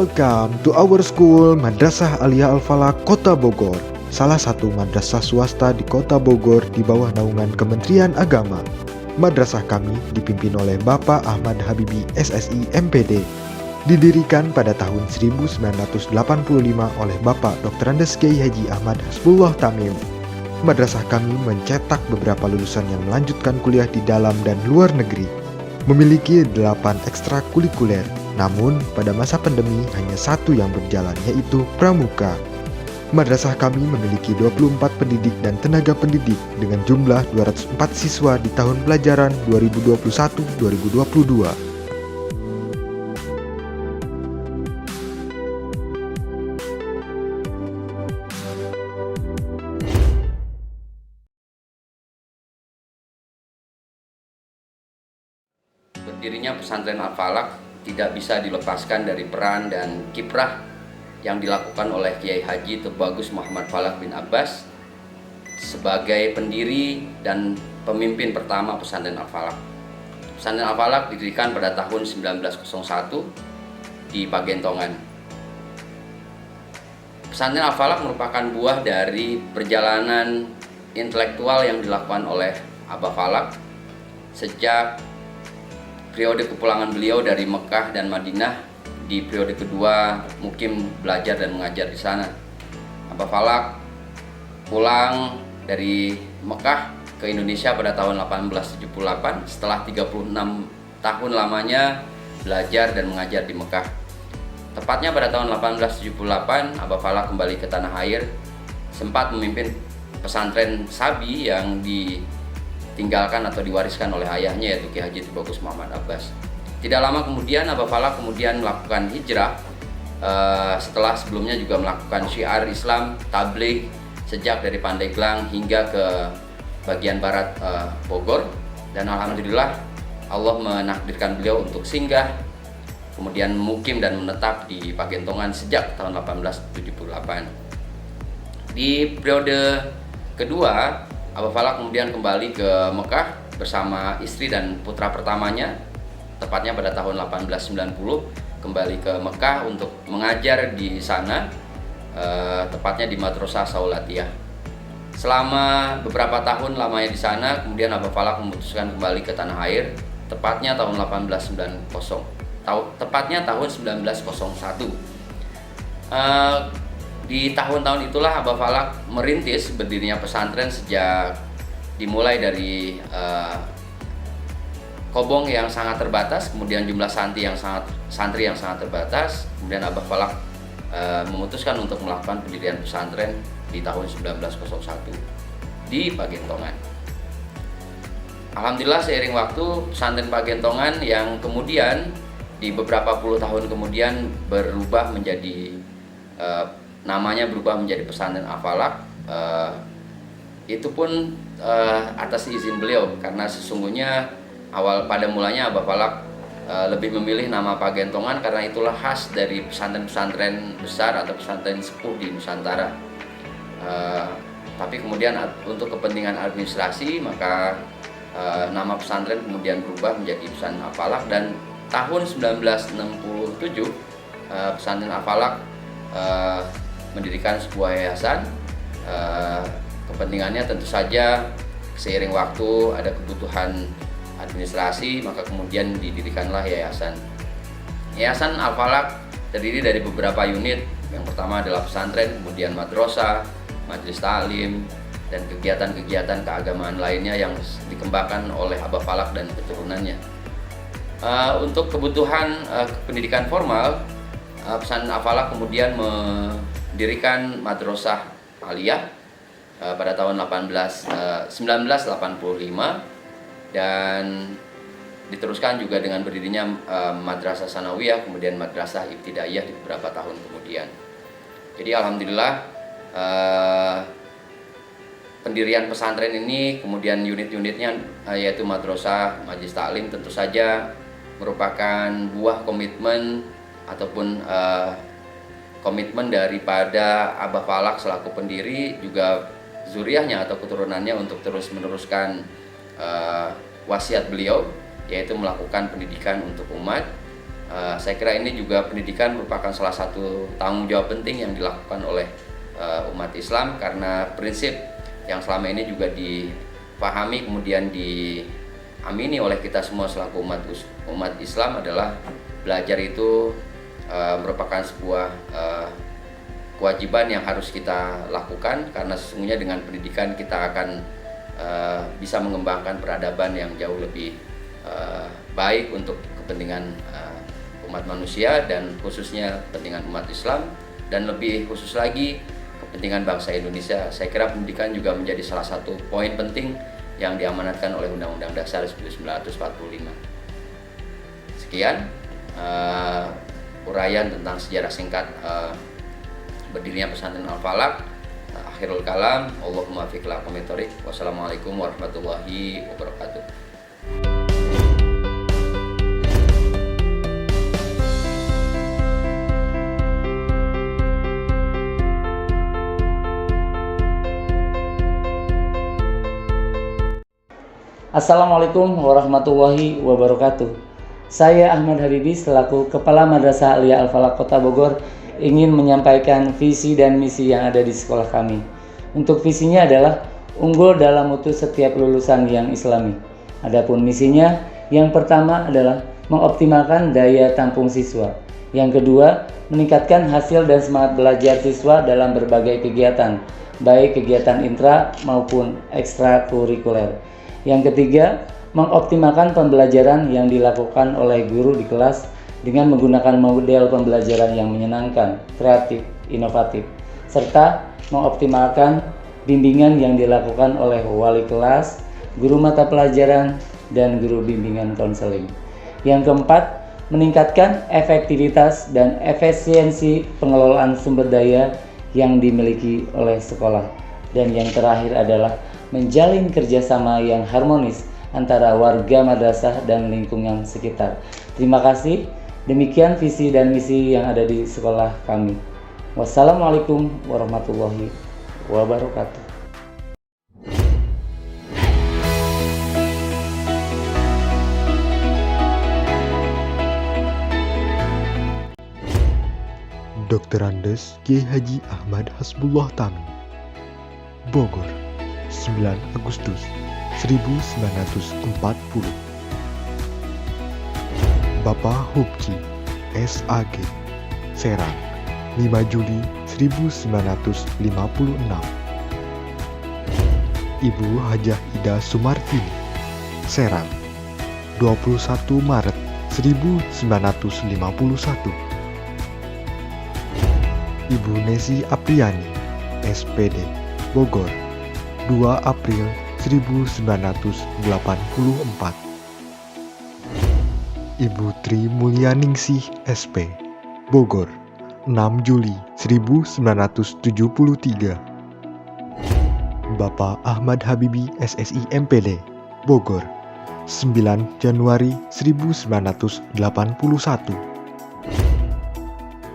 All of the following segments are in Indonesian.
Welcome to our school Madrasah Aliyah Al-Falaq Kota Bogor, salah satu madrasah swasta di Kota Bogor di bawah naungan Kementerian Agama. Madrasah kami dipimpin oleh Bapak Ahmad Habibi SSI MPD. Didirikan pada tahun 1985 oleh Bapak Dr. Andes Kiai Haji Ahmad Hasbullah Tamim. Madrasah kami mencetak beberapa lulusan yang melanjutkan kuliah di dalam dan luar negeri. Memiliki 8 ekstrakurikuler, namun pada masa pandemi hanya satu yang berjalan, yaitu Pramuka. Madrasah kami memiliki 24 pendidik dan tenaga pendidik dengan jumlah 204 siswa di tahun pelajaran 2021-2022. Berdirinya pesantren Al-Falaq tidak bisa dilepaskan dari peran dan kiprah yang dilakukan oleh Kiai Haji Tubagus Muhammad Falaq bin Abbas sebagai pendiri dan pemimpin pertama pesantren Al-Falaq. Pesantren Al-Falaq didirikan pada tahun 1901 di Pagentongan. Pesantren Al-Falaq merupakan buah dari perjalanan intelektual yang dilakukan oleh Abah Falaq sejak periode kepulangan beliau dari Mekah dan Madinah. Di periode kedua mukim belajar dan mengajar di sana. Abah Falaq pulang dari Mekah ke Indonesia pada tahun 1878 setelah 36 tahun lamanya belajar dan mengajar di Mekah. Tepatnya pada tahun 1878 Abah Falaq kembali ke tanah air, sempat memimpin pesantren Sabi yang ditinggalkan atau diwariskan oleh ayahnya, yaitu Kiai Haji Tubagus Muhammad Abbas. Tidak lama kemudian Abah Falaq kemudian melakukan hijrah setelah sebelumnya juga melakukan syiar Islam tabligh sejak dari Pandeglang hingga ke bagian barat Bogor, dan alhamdulillah Allah menakdirkan beliau untuk singgah kemudian mukim dan menetap di Pagentongan sejak tahun 1878. Di periode kedua Abah Falaq kemudian kembali ke Mekah bersama istri dan putra pertamanya, tepatnya pada tahun 1890 kembali ke Mekah untuk mengajar di sana, tepatnya di Madrasah Saulatiyah. Selama beberapa tahun lamanya di sana, kemudian Abah Falaq memutuskan kembali ke tanah air, tepatnya tahun 1901. Di tahun-tahun itulah Abah Falaq merintis berdirinya pesantren sejak dimulai dari kobong yang sangat terbatas, kemudian jumlah santri yang sangat terbatas. Kemudian Abah Falaq memutuskan untuk melakukan pendirian pesantren di tahun 1901 di Pagentongan. Alhamdulillah seiring waktu pesantren Pagentongan yang kemudian di beberapa puluh tahun kemudian berubah menjadi namanya berubah menjadi pesantren Al-Falaq. Itu pun atas izin beliau, karena sesungguhnya pada mulanya Abah Falaq lebih memilih nama Pagentongan karena itulah khas dari pesantren-pesantren besar atau pesantren sepuh di Nusantara. Tapi kemudian untuk kepentingan administrasi maka nama pesantren kemudian berubah menjadi pesantren Al-Falaq, dan tahun 1967 pesantren Al-Falaq mendirikan sebuah yayasan. Kepentingannya tentu saja seiring waktu ada kebutuhan administrasi, maka kemudian didirikanlah yayasan. Yayasan Al-Falaq terdiri dari beberapa unit. Yang pertama adalah pesantren, kemudian madrasah, majelis taklim, dan kegiatan-kegiatan keagamaan lainnya yang dikembangkan oleh Abah Falaq dan keturunannya. Untuk kebutuhan pendidikan formal, pesantren Al-Falaq kemudian mendirikan madrasah aliyah pada tahun 1985, dan diteruskan juga dengan berdirinya Madrasah Sanawiyah, kemudian Madrasah Ibtidaiyah di beberapa tahun kemudian. Jadi alhamdulillah pendirian pesantren ini kemudian unit-unitnya yaitu madrasah, majelis taklim tentu saja merupakan buah komitmen ataupun komitmen daripada Abah Falaq selaku pendiri, juga zuriahnya atau keturunannya untuk terus meneruskan wasiat beliau, yaitu melakukan pendidikan untuk umat Saya kira ini juga pendidikan merupakan salah satu tanggung jawab penting yang dilakukan oleh umat Islam, karena prinsip yang selama ini juga dipahami kemudian diamini oleh kita semua selaku umat Islam adalah belajar itu merupakan sebuah kewajiban yang harus kita lakukan, karena sesungguhnya dengan pendidikan kita akan bisa mengembangkan peradaban yang jauh lebih baik untuk kepentingan umat manusia dan khususnya kepentingan umat Islam, dan lebih khusus lagi kepentingan bangsa Indonesia. Saya kira pendidikan juga menjadi salah satu poin penting yang diamanatkan oleh Undang-Undang Dasar 1945. Sekian uraian tentang sejarah singkat berdirinya pesantren Al-Falaq. Akhirul kalam, Allahumma fiq la qomitorik. Wassalamualaikum warahmatullahi wabarakatuh. Assalamualaikum warahmatullahi wabarakatuh. Saya Ahmad Habibi selaku Kepala Madrasah Aliyah Al-Falaq Kota Bogor ingin menyampaikan visi dan misi yang ada di sekolah kami. Untuk visinya adalah unggul dalam mutu setiap lulusan yang islami. Adapun misinya, yang pertama adalah mengoptimalkan daya tampung siswa. Yang kedua, meningkatkan hasil dan semangat belajar siswa dalam berbagai kegiatan, baik kegiatan intra maupun ekstrakurikuler. Yang ketiga, mengoptimalkan pembelajaran yang dilakukan oleh guru di kelas dengan menggunakan model pembelajaran yang menyenangkan, kreatif, inovatif, serta mengoptimalkan bimbingan yang dilakukan oleh wali kelas, guru mata pelajaran, dan guru bimbingan konseling. Yang keempat, meningkatkan efektivitas dan efisiensi pengelolaan sumber daya yang dimiliki oleh sekolah. Dan yang terakhir adalah menjalin kerjasama yang harmonis antara warga madrasah dan lingkungan sekitar. Terima kasih. Demikian visi dan misi yang ada di sekolah kami. Wassalamualaikum warahmatullahi wabarakatuh. Dr. Andes Kiai Haji Ahmad Hasbullah Tami, Bogor, 9 Agustus 1940. Bapak Hubci SAG, Serang, 5 Juli 1956. Ibu Hajah Ida Sumartini, Serang, 21 Maret 1951. Ibu Nesi Apriani, SPD, Bogor, 2 April 1984. Ibu Tri Mulyaningsih, SP, Bogor, 6 Juli 1973. Bapak Ahmad Habibi, SSI MPD, Bogor, 9 Januari 1981.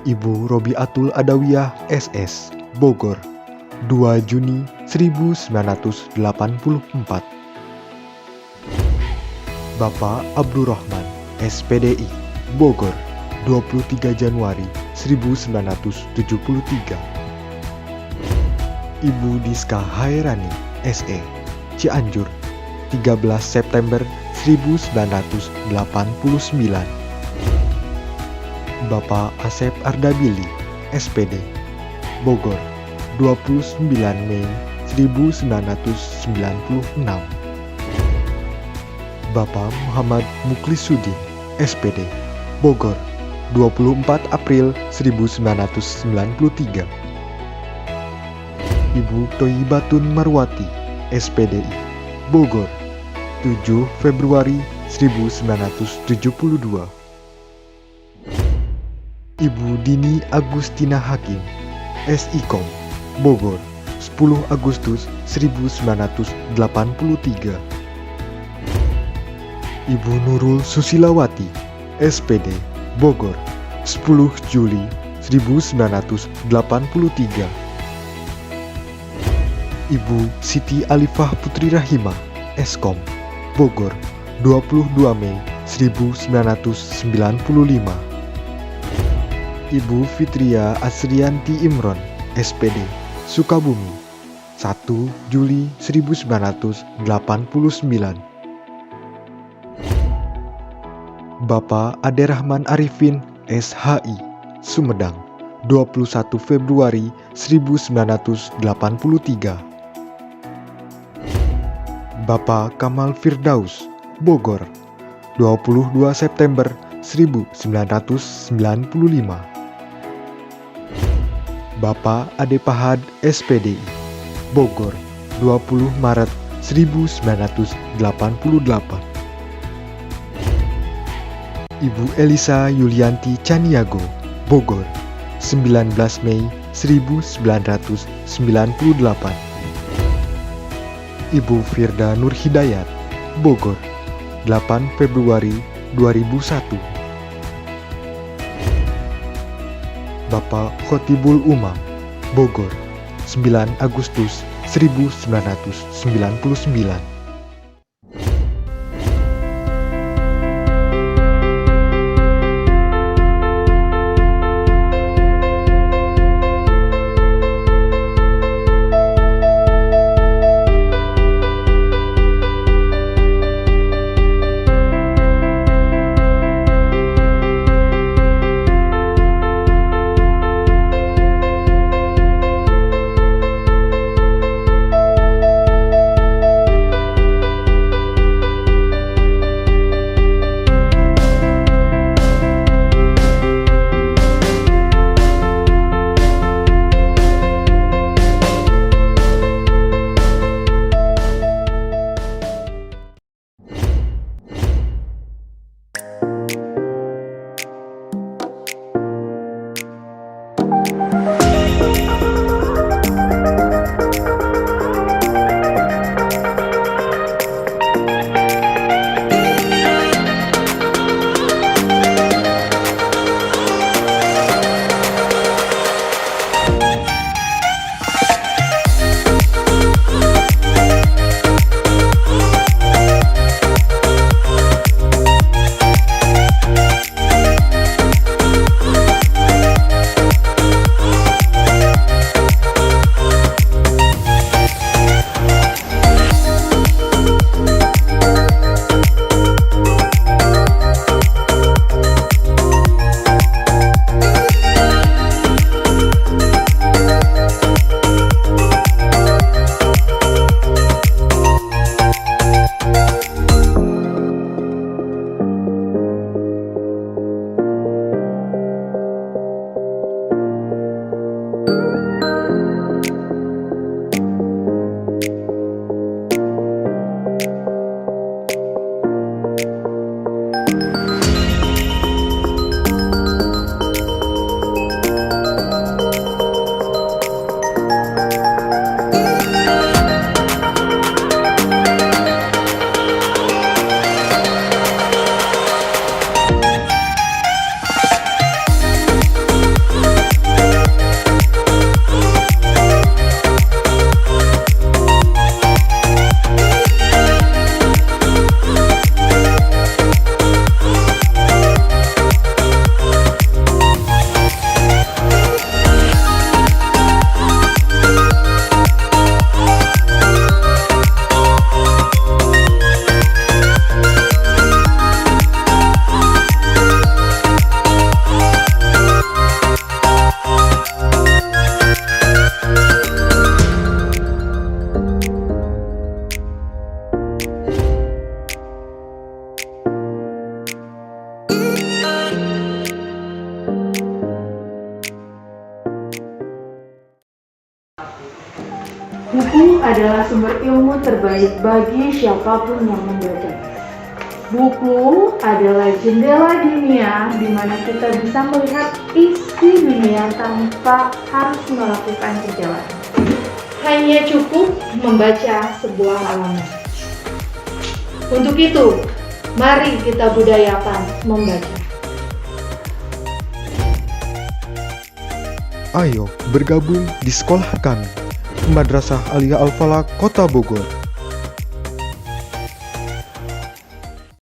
Ibu Robiatul Adawiyah, SS, Bogor, 2 Juni 1984. Bapak Abdurrahman, SPDI, Bogor, 23 Januari 1973. Ibu Diska Hairani, SE, Cianjur, 13 September 1989. Bapak Asep Ardabili, SPD, Bogor, 29 Mei 1996. Bapak Muhammad Muklisuddin, SPD, Bogor, 24 April 1993. Ibu Toyibatun Marwati, SPDI, Bogor, 7 Februari 1972. Ibu Dini Agustina Hakim, SIKOM, Bogor, 10 Agustus 1983. Ibu Nurul Susilawati, SPD, Bogor, 10 Juli 1983. Ibu Siti Alifah Putri Rahimah, Eskom, Bogor, 22 Mei 1995. Ibu Fitria Asrianti Imron, SPD, Sukabumi, 1 Juli 1989. Bapak Ade Rahman Arifin, SHI, Sumedang, 21 Februari 1983. Bapak Kamal Firdaus, Bogor, 22 September 1995. Bapak Ade Pahad, SPDI, Bogor, 20 Maret 1988. Ibu Elisa Yulianti Caniago, Bogor, 19 Mei 1998. Ibu Firda Nur Hidayat, Bogor, 8 Februari 2001. Bapak Khotibul Umam, Bogor, 9 Agustus 1999. Buku adalah sumber ilmu terbaik bagi siapapun yang membaca. Buku adalah jendela dunia di mana kita bisa melihat isi dunia tanpa harus melakukan perjalanan. Hanya cukup membaca sebuah halaman. Untuk itu, mari kita budayakan membaca. Ayo bergabung di sekolah kami, Madrasah Aliyah Al-Falaq, Kota Bogor.